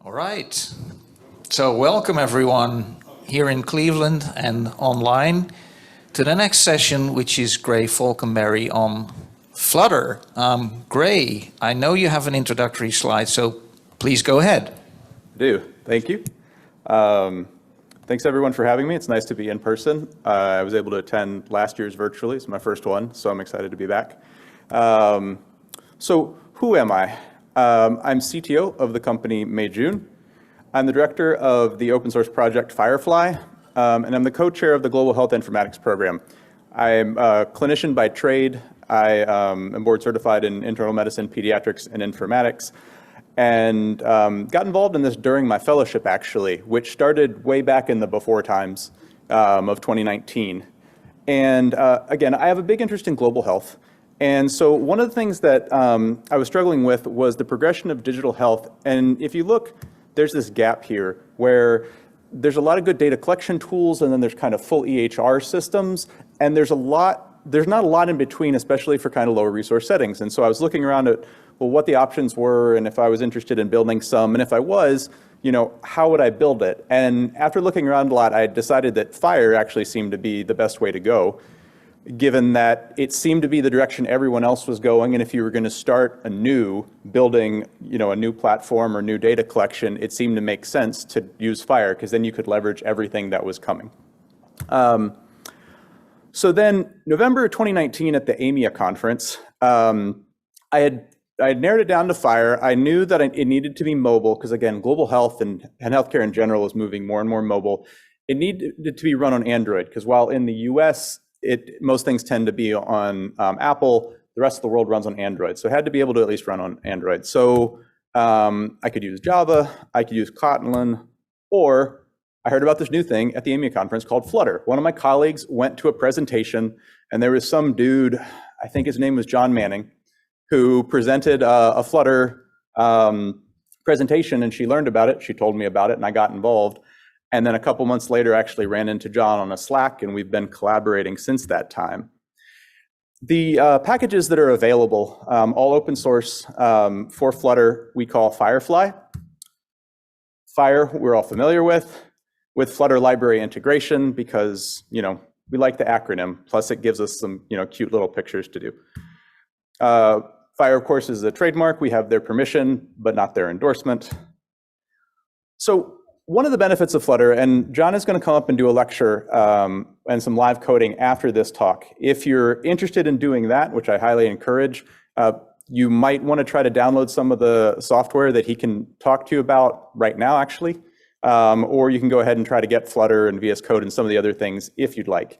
All right. So welcome everyone here in Cleveland and online to the next session, which is Gray Faulkenberry on Flutter. Gray, I know you have an introductory slide, so please go ahead. I do. Thank you. Thanks everyone for having me. It's nice to be in person. I was able to attend last year's virtually. It's my first one, so I'm excited to be back. So who am I? I'm CTO of the company Meijun. I'm the director of the open source project Firefly, and I'm the co-chair of the Global Health Informatics program. I'm a clinician by trade. I am board certified in internal medicine, pediatrics, and informatics, and got involved in this during my fellowship, actually, which started way back in the before times of 2019. And again, I have a big interest in global health. And so one of the things that I was struggling with was the progression of digital health. And if you look, there's this gap here where there's a lot of good data collection tools, and then there's kind of full EHR systems, and there's not a lot in between, especially for kind of lower resource settings. And so I was looking around at, well, what the options were, and if I was interested in building some, and if I was, you know, how would I build it? And after looking around a lot, I decided that FHIR actually seemed to be the best way to go, given that it seemed to be the direction everyone else was going. And if you were going to start building, you know, a new platform or new data collection, it seemed to make sense to use FHIR, because then you could leverage everything that was coming. So then November 2019 at the AMIA conference, I had narrowed it down to FHIR. I knew that it needed to be mobile, because again, global health and healthcare in general is moving more and more mobile. It needed to be run on Android, because while in the US, most things tend to be on Apple, the rest of the world runs on Android. So it had to be able to at least run on Android. So I could use Java, I could use Kotlin, or I heard about this new thing at the AMIA conference called Flutter. One of my colleagues went to a presentation, and there was some dude, I think his name was John Manning, who presented a Flutter presentation, and she learned about it. She told me about it, and I got involved. And then a couple months later, I actually ran into John on a Slack, and we've been collaborating since that time. The packages that are available, all open source for Flutter, we call Firefly. FHIR, we're all familiar with Flutter Library Integration, because, you know, we like the acronym, plus it gives us some, you know, cute little pictures to do. FHIR, of course, is a trademark. We have their permission, but not their endorsement. So one of the benefits of Flutter, and John is going to come up and do a lecture and some live coding after this talk. If you're interested in doing that, which I highly encourage, you might want to try to download some of the software that he can talk to you about right now, actually. Or you can go ahead and try to get Flutter and VS Code and some of the other things if you'd like.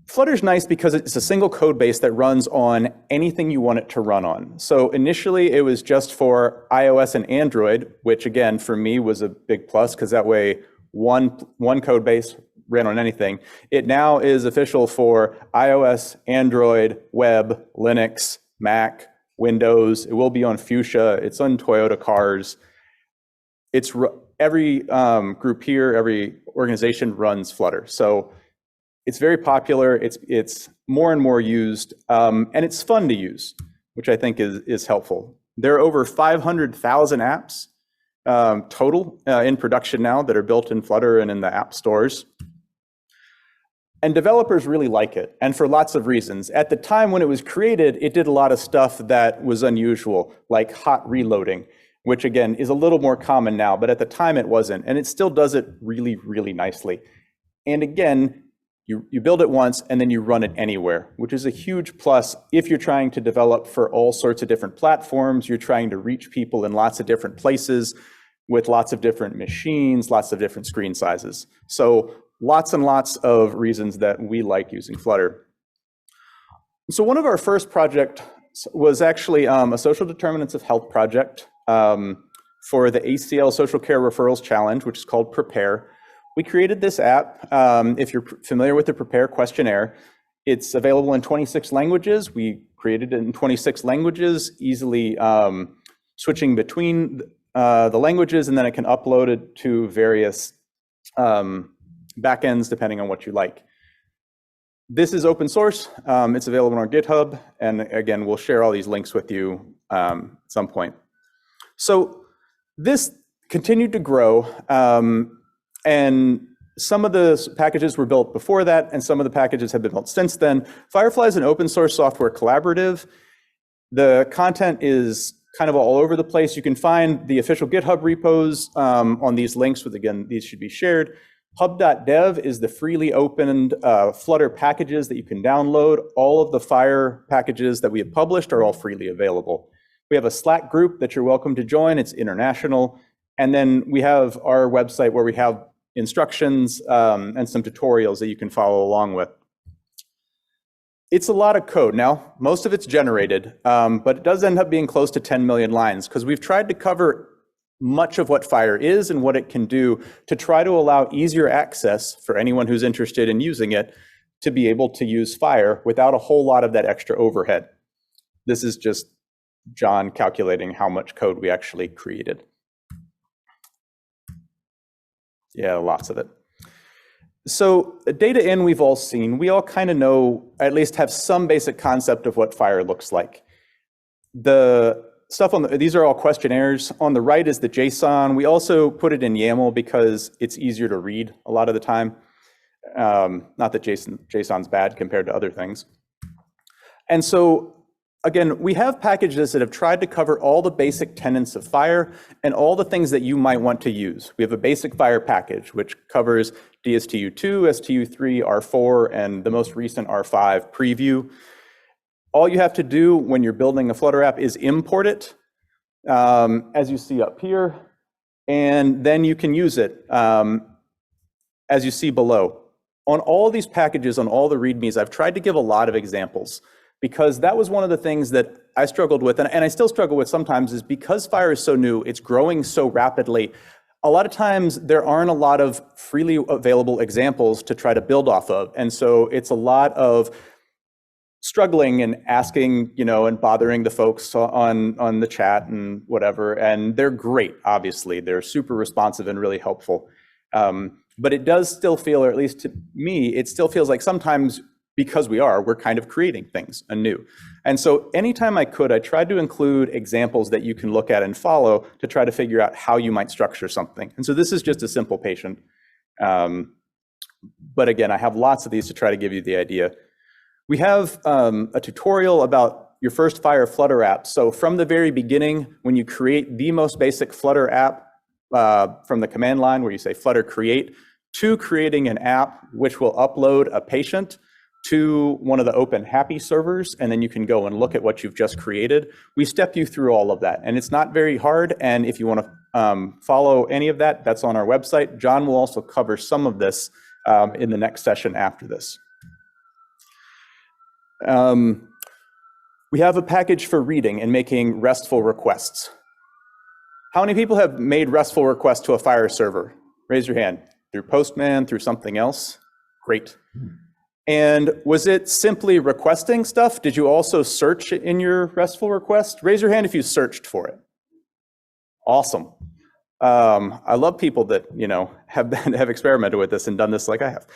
Flutter's nice because it's a single code base that runs on anything you want it to run on. So initially it was just for iOS and Android, which again, for me was a big plus, because that way one code base ran on anything. It now is official for iOS, Android, web, Linux, Mac, Windows. It will be on Fuchsia. It's on Toyota cars. It's every group here, every organization runs Flutter. So it's very popular, it's more and more used, and it's fun to use, which I think is helpful. There are over 500,000 apps total in production now that are built in Flutter and in the app stores. And developers really like it, and for lots of reasons. At the time when it was created, it did a lot of stuff that was unusual, like hot reloading, which again is a little more common now, but at the time it wasn't, and it still does it really, really nicely. And again, you build it once and then you run it anywhere, which is a huge plus if you're trying to develop for all sorts of different platforms, you're trying to reach people in lots of different places with lots of different machines, lots of different screen sizes. So lots and lots of reasons that we like using Flutter. So one of our first projects was actually a social determinants of health project for the ACL Social Care Referrals Challenge, which is called Prepare. We created this app. If you're familiar with the Prepare questionnaire, it's available in 26 languages. We created it in 26 languages, easily switching between the languages, and then it can upload it to various backends depending on what you like. This is open source. It's available on our GitHub, and again, we'll share all these links with you at some point. So This continued to grow, and some of the packages were built before that, and some of the packages have been built since then. Firefly is an open source software collaborative. The content is kind of all over the place. You can find the official GitHub repos on these links, with, again, these should be shared. Pub.dev is the freely opened Flutter packages that you can download. All of the FHIR packages that we have published are all freely available. We have a Slack group that you're welcome to join. It's international. And then we have our website where we have instructions and some tutorials that you can follow along with. It's a lot of code. Now, most of it's generated, but it does end up being close to 10 million lines, because we've tried to cover much of what FHIR is and what it can do to try to allow easier access for anyone who's interested in using it to be able to use FHIR without a whole lot of that extra overhead. This is just John calculating how much code we actually created. Yeah, lots of it. So data in we've all seen. We all kind of know, at least have some basic concept of what FHIR looks like. The stuff on these are all questionnaires. On the right is the JSON. We also put it in YAML because it's easier to read a lot of the time. Not that JSON's bad compared to other things. And so, again, we have packages that have tried to cover all the basic tenets of FHIR and all the things that you might want to use. We have a basic FHIR package, which covers DSTU2, STU3, R4, and the most recent R5 preview. All you have to do when you're building a Flutter app is import it, as you see up here, and then you can use it, as you see below. On all of these packages, on all the READMEs, I've tried to give a lot of examples, because that was one of the things that I struggled with, and I still struggle with sometimes, is because FHIR is so new, it's growing so rapidly, a lot of times there aren't a lot of freely available examples to try to build off of. And so it's a lot of struggling and asking, and bothering the folks on the chat and whatever. And they're great, obviously. They're super responsive and really helpful. But it does still feel, or at least to me, it still feels like sometimes, because we're kind of creating things anew. And so anytime I could, I tried to include examples that you can look at and follow to try to figure out how you might structure something. And so this is just a simple patient. But again, I have lots of these to try to give you the idea. We have a tutorial about your first FHIR Flutter app. So from the very beginning, when you create the most basic Flutter app from the command line where you say Flutter create, to creating an app which will upload a patient to one of the open happy servers, and then you can go and look at what you've just created. We step you through all of that, and it's not very hard. And if you want to follow any of that, that's on our website. John will also cover some of this in the next session after this. We have a package for reading and making RESTful requests. How many people have made RESTful requests to a FHIR server? Raise your hand. Through Postman, through something else? Great. And was it simply requesting stuff? Did you also search in your RESTful request? Raise your hand if you searched for it. Awesome. I love people that have experimented with this and done this like I have.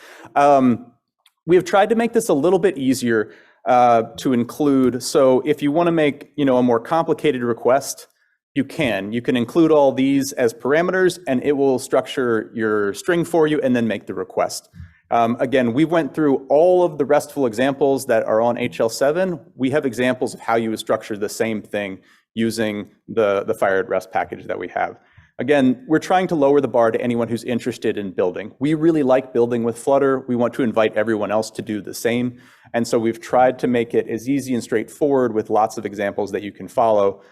We have tried to make this a little bit easier to include. So if you want to make a more complicated request, you can include all these as parameters, and it will structure your string for you and then make the request. Again, we went through all of the RESTful examples that are on HL7. We have examples of how you would structure the same thing using the FHIR@REST package that we have. Again, we're trying to lower the bar to anyone who's interested in building. We really like building with Flutter. We want to invite everyone else to do the same. And so we've tried to make it as easy and straightforward with lots of examples that you can follow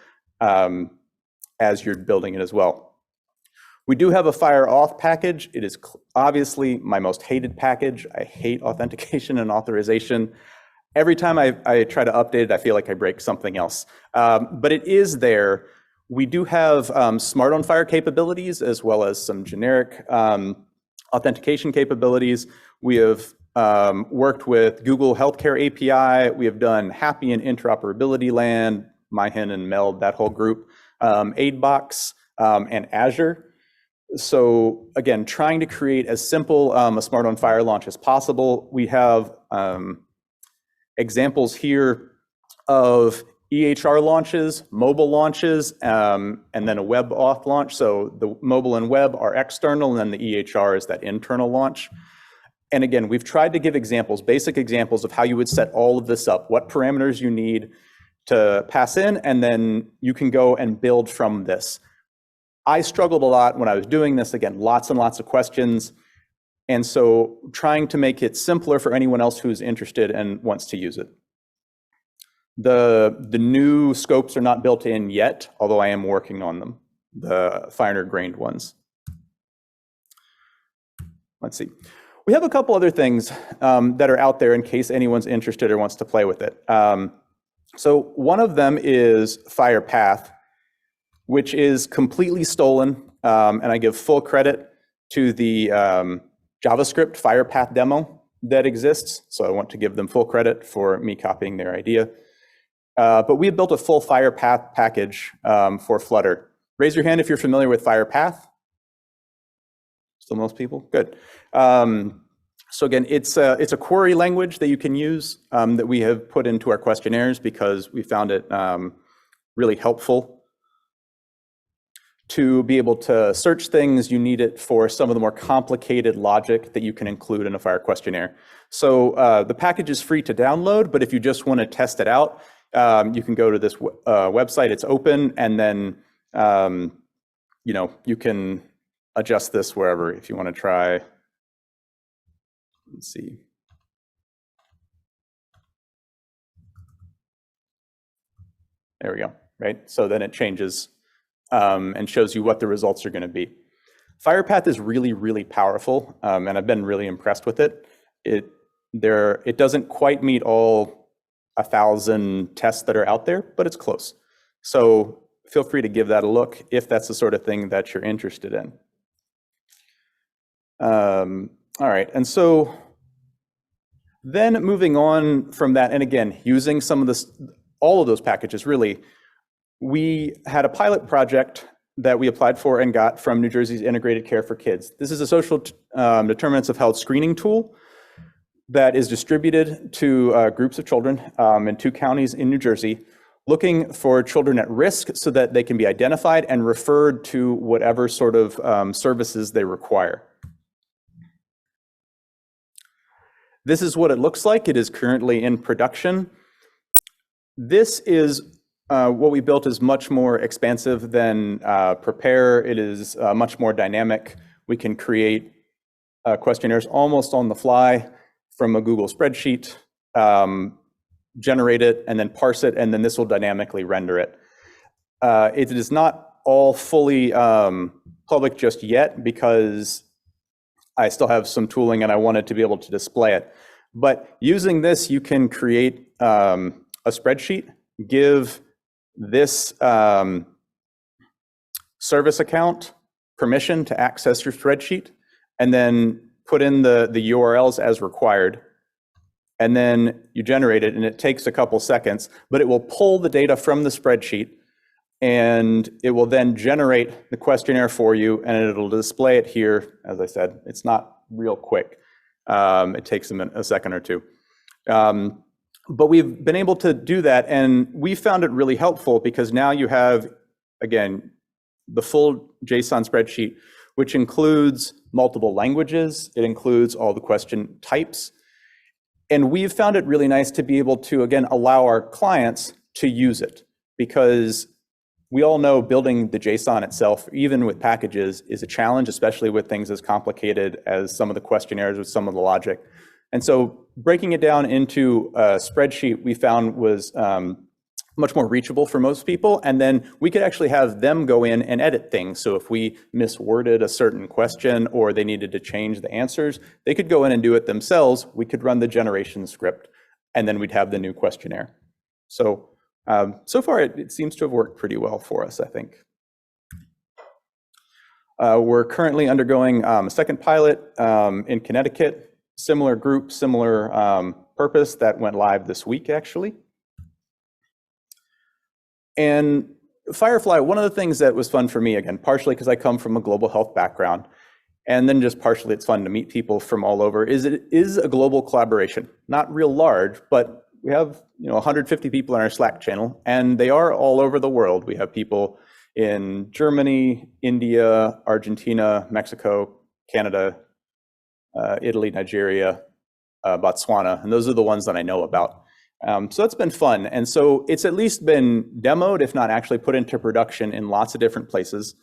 as you're building it as well. We do have a FHIR-Auth package. It is obviously my most hated package. I hate authentication and authorization. Every time I try to update it, I feel like I break something else. But it is there. We do have smart on FHIR capabilities, as well as some generic authentication capabilities. We have worked with Google Healthcare API. We have done Happy and Interoperability Land, MyHin and Meld, that whole group, AidBox, and Azure. So again, trying to create as simple a smart on FHIR launch as possible. We have examples here of EHR launches, mobile launches, and then a web auth launch. So the mobile and web are external, and then the EHR is that internal launch. And again, we've tried to give examples, basic examples of how you would set all of this up, what parameters you need to pass in, and then you can go and build from this. I struggled a lot when I was doing this. Again, lots and lots of questions. And so trying to make it simpler for anyone else who's interested and wants to use it. The new scopes are not built in yet, although I am working on them, the finer grained ones. Let's see. We have a couple other things that are out there in case anyone's interested or wants to play with it. So one of them is FHIR-Path, which is completely stolen, and I give full credit to the JavaScript FHIR-Path demo that exists. So I want to give them full credit for me copying their idea. But we have built a full FHIR-Path package for Flutter. Raise your hand if you're familiar with FHIR-Path. Still most people? Good. So again, it's a query language that you can use that we have put into our questionnaires because we found it really helpful to be able to search things. You need it for some of the more complicated logic that you can include in a FHIR questionnaire. So the package is free to download, but if you just want to test it out, you can go to this website. It's open, and then you can adjust this wherever if you want to try. Let's see. There we go. Right. So then it changes and shows you what the results are going to be. FHIR-Path is really, really powerful, and I've been really impressed with it. It doesn't quite meet all 1,000 tests that are out there, but it's close. So feel free to give that a look if that's the sort of thing that you're interested in. All right, and so then moving on from that, and again, using some of this, all of those packages really, we had a pilot project that we applied for and got from New Jersey's Integrated Care for Kids. This is a social determinants of health screening tool that is distributed to groups of children in 2 counties in New Jersey, looking for children at risk so that they can be identified and referred to whatever sort of services they require. This is what it looks like. It is currently in production. This is what we built is much more expansive than Prepare. It is much more dynamic. We can create questionnaires almost on the fly from a Google spreadsheet, generate it, and then parse it, and then this will dynamically render it. It is not all fully public just yet because I still have some tooling and I wanted to be able to display it. But using this, you can create a spreadsheet, give this service account permission to access your spreadsheet, and then put in the URLs as required. And then you generate it, and it takes a couple seconds, but it will pull the data from the spreadsheet, and it will then generate the questionnaire for you, and it'll display it here. As I said, it's not real quick. It takes a second or two. But we've been able to do that, and we found it really helpful because now you have, again, the full JSON spreadsheet, which includes multiple languages. It includes all the question types. And we've found it really nice to be able to, again, allow our clients to use it, because we all know building the JSON itself, even with packages, is a challenge, especially with things as complicated as some of the questionnaires with some of the logic. And so breaking it down into a spreadsheet we found was much more reachable for most people. And then we could actually have them go in and edit things. So if we misworded a certain question or they needed to change the answers, they could go in and do it themselves. We could run the generation script, and then we'd have the new questionnaire. So so far, it seems to have worked pretty well for us, I think. We're currently undergoing a second pilot in Connecticut, similar group, similar purpose, that went live this week, actually. And FHIR-FLI, one of the things that was fun for me, again, partially because I come from a global health background, and then just partially it's fun to meet people from all over, is it is a global collaboration. Not real large, but we have 150 people in our Slack channel, and they are all over the world. We have people in Germany, India, Argentina, Mexico, Canada, Italy, Nigeria, Botswana, and those are the ones that I know about. So that's been fun. And so it's at least been demoed, if not actually put into production in lots of different places,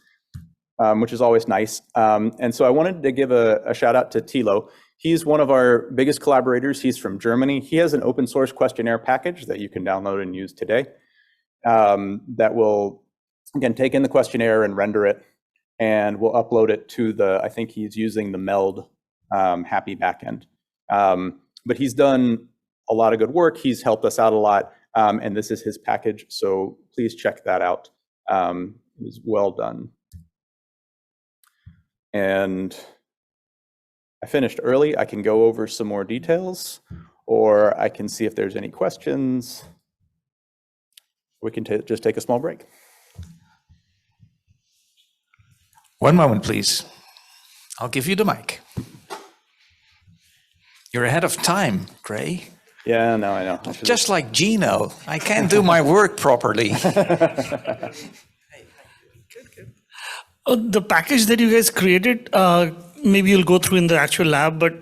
which is always nice. And so I wanted to give a shout out to Thilo. He's one of our biggest collaborators. He's from Germany. He has an open source questionnaire package that you can download and use today that will, again, take in the questionnaire and render it, and we'll upload it to I think he's using the Meld Happy backend. But he's done a lot of good work. He's helped us out a lot, and this is his package, so please check that out. It was well done. And I finished early. I can go over some more details, or I can see if there's any questions. We can just take a small break. One moment, please. I'll give you the mic. You're ahead of time, Gray. Yeah, no, I know. Just like Gino, I can't do my work properly. The package that you guys created, maybe you'll go through in the actual lab, but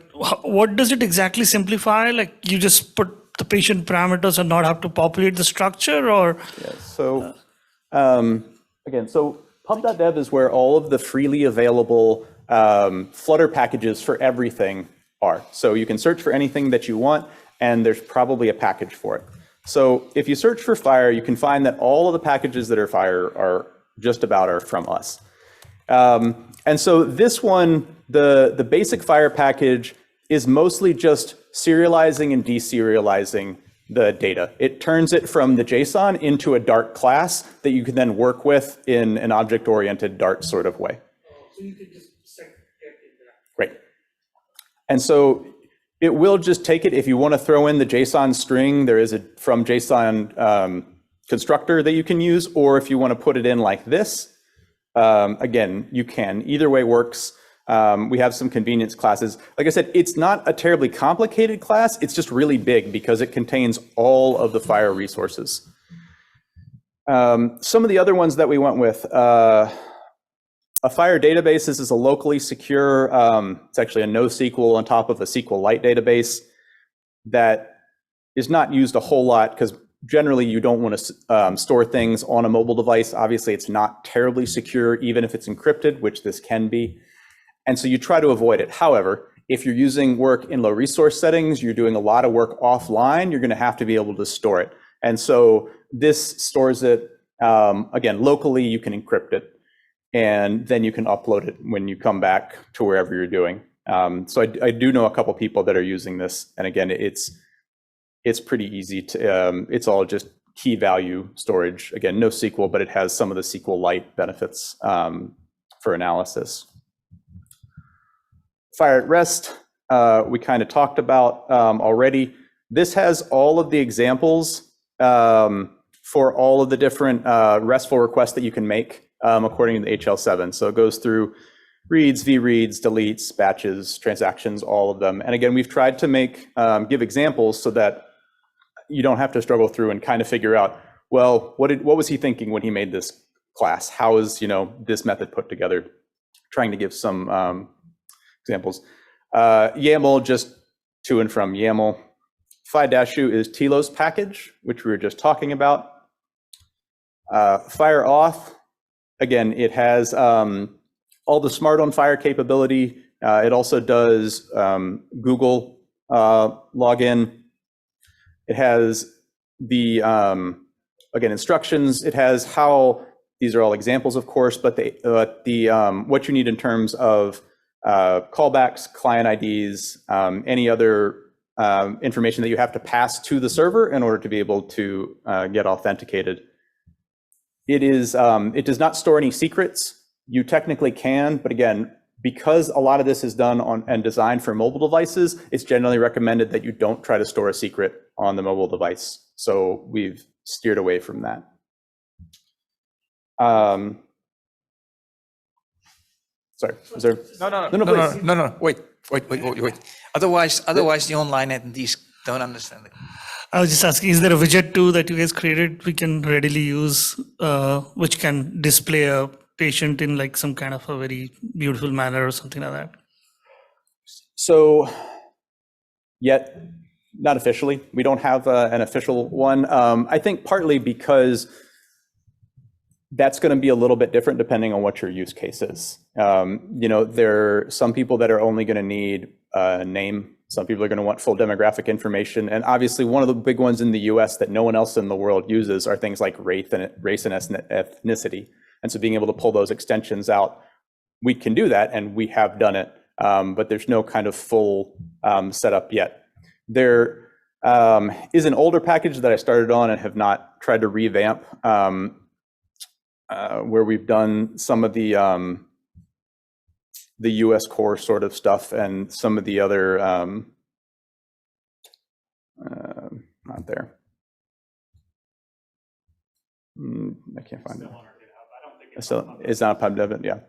what does it exactly simplify? Like you just put the patient parameters and not have to populate the structure, or? Yeah, so again, so pub.dev is where all of the freely available Flutter packages for everything are. So you can search for anything that you want, and there's probably a package for it. So if you search for FHIR, you can find that all of the packages that are FHIR are just about are from us. And so this one, the basic FHIR package is mostly just serializing and deserializing the data. It turns it from the JSON into a Dart class that you can then work with in an object-oriented Dart sort of way. So you could just set that. Great. And so it will just take it. If you want to throw in the JSON string, there is a from JSON constructor that you can use, or if you want to put it in like this, again, you can. Either way works. We have some convenience classes. Like I said, it's not a terribly complicated class. It's just really big because it contains all of the FHIR resources. Some of the other ones that we went with, a FHIR database is a locally secure, it's actually a NoSQL on top of a SQLite database that is not used a whole lot because generally you don't want to store things on a mobile device. Obviously, it's not terribly secure, even if it's encrypted, which this can be. And so you try to avoid it. However, if you're using work in low resource settings, you're doing a lot of work offline, you're going to have to be able to store it. And so this stores it, again, locally, you can encrypt it, and then you can upload it when you come back to wherever you're doing. So I do know a couple people that are using this. And again, it's pretty easy to, it's all just key value storage. Again, no SQL, but it has some of the SQLite benefits for analysis. FHIR at rest, we kind of talked about already. This has all of the examples for all of the different RESTful requests that you can make according to the HL7. So it goes through reads, vReads, deletes, batches, transactions, all of them. And again, we've tried to give examples so that you don't have to struggle through and kind of figure out, well, what was he thinking when he made this class? How is this method put together? Trying to give some examples. YAML, just to and from YAML. FHI-shu is Thilo's package, which we were just talking about. FHIR auth, again, it has all the smart on FHIR capability. It also does Google login. It has the, again, instructions. It has how, these are all examples, of course, but what you need in terms of callbacks, client IDs, any other information that you have to pass to the server in order to be able to get authenticated. It does not store any secrets. You technically can, but again, because a lot of this is done on and designed for mobile devices, it's generally recommended that you don't try to store a secret on the mobile device. So we've steered away from that. Sorry, is there? No, wait. Otherwise the online attendees don't understand it. I was just asking, is there a widget too that you guys created we can readily use, which can display a patient in like some kind of a very beautiful manner or something like that? So yet, not officially. We don't have an official one. I think partly because that's going to be a little bit different depending on what your use case is. There are some people that are only going to need a name. Some people are going to want full demographic information. And obviously, one of the big ones in the US that no one else in the world uses are things like race and ethnicity. And so being able to pull those extensions out, we can do that, and we have done it. But there's no kind of full setup yet. There is an older package that I started on and have not tried to revamp, where we've done some of the US core sort of stuff and some of the other, not there. I can't find it. So it's not pub.dev, yeah.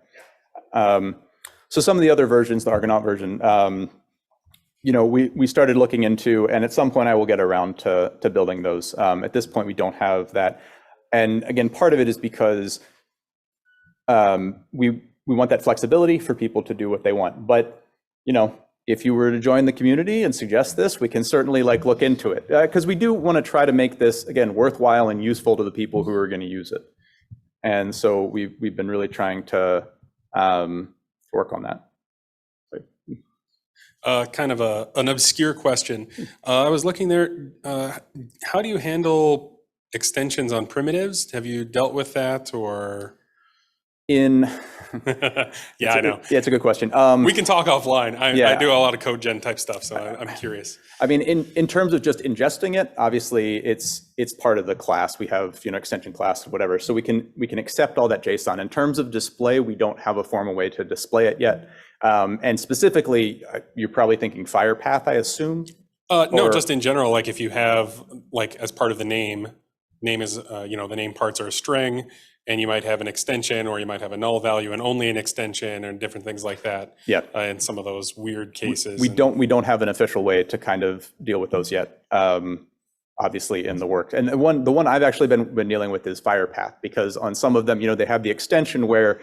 So some of the other versions, the Argonaut version, we started looking into, and at some point I will get around to building those. At this point, we don't have that. And again, part of it is because we want that flexibility for people to do what they want. But, if you were to join the community and suggest this, we can certainly look into it. Because we do want to try to make this, again, worthwhile and useful to the people who are going to use it. And so we've been really trying to work on that. Kind of an obscure question. I was looking there. How do you handle extensions on primitives? Have you dealt with that, or? Yeah, I know. Yeah, it's a good question. We can talk offline. I do a lot of code gen type stuff, so I'm curious. I mean, in terms of just ingesting it, obviously it's part of the class. We have extension class, whatever. So we can accept all that JSON. In terms of display, we don't have a formal way to display it yet. And specifically, you're probably thinking FHIR-Path, I assume? No, just in general, if you have, as part of the name is, the name parts are a string, and you might have an extension, or you might have a null value and only an extension, and different things like that. Yeah. In some of those weird cases. We don't have an official way to kind of deal with those yet. Obviously in the works. And the one I've actually been dealing with is FHIR-Path, because on some of them, they have the extension where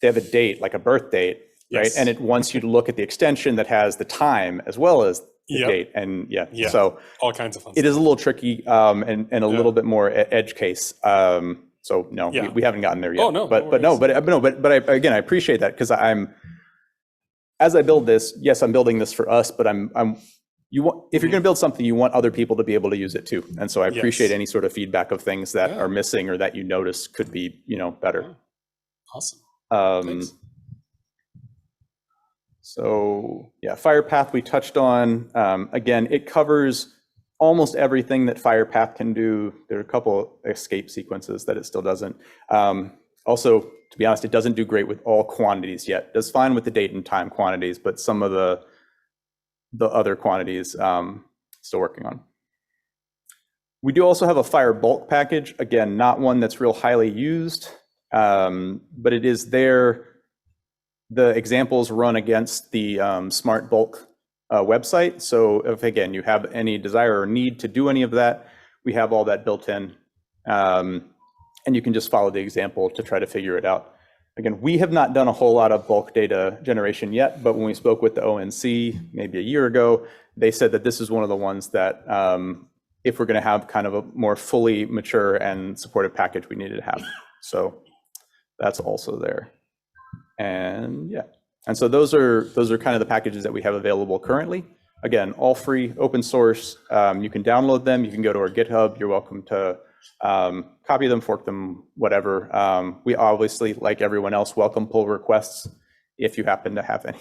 they have a date, like a birth date, right? Yes. And it wants you to look at the extension that has the time as well as the date. And so all kinds of fun stuff. It is a little tricky and a little bit more edge case. So no, we haven't gotten there yet. Oh no, but I appreciate that, because as I build this, yes, I'm building this for us, but if you're going to build something, you want other people to be able to use it too. And so I appreciate any sort of feedback of things that are missing or that you notice could be, better. Awesome. Thanks. So FHIR-Path we touched on. Again, it covers almost everything that FHIR-Path can do. There are a couple escape sequences that it still doesn't. Also, to be honest, it doesn't do great with all quantities yet. It does fine with the date and time quantities, but some of the other quantities still working on. We do also have a FHIR bulk package. Again, not one that's real highly used, but it is there. The examples run against the Smart Bulk website. So if, again, you have any desire or need to do any of that, we have all that built in. And you can just follow the example to try to figure it out. Again, we have not done a whole lot of bulk data generation yet, but when we spoke with the ONC maybe a year ago, they said that this is one of the ones that if we're going to have kind of a more fully mature and supportive package, we needed to have. So that's also there. And and so those are kind of the packages that we have available currently. Again, all free, open source. You can download them. You can go to our GitHub. You're welcome to copy them, fork them, whatever. We obviously, like everyone else, welcome pull requests if you happen to have any.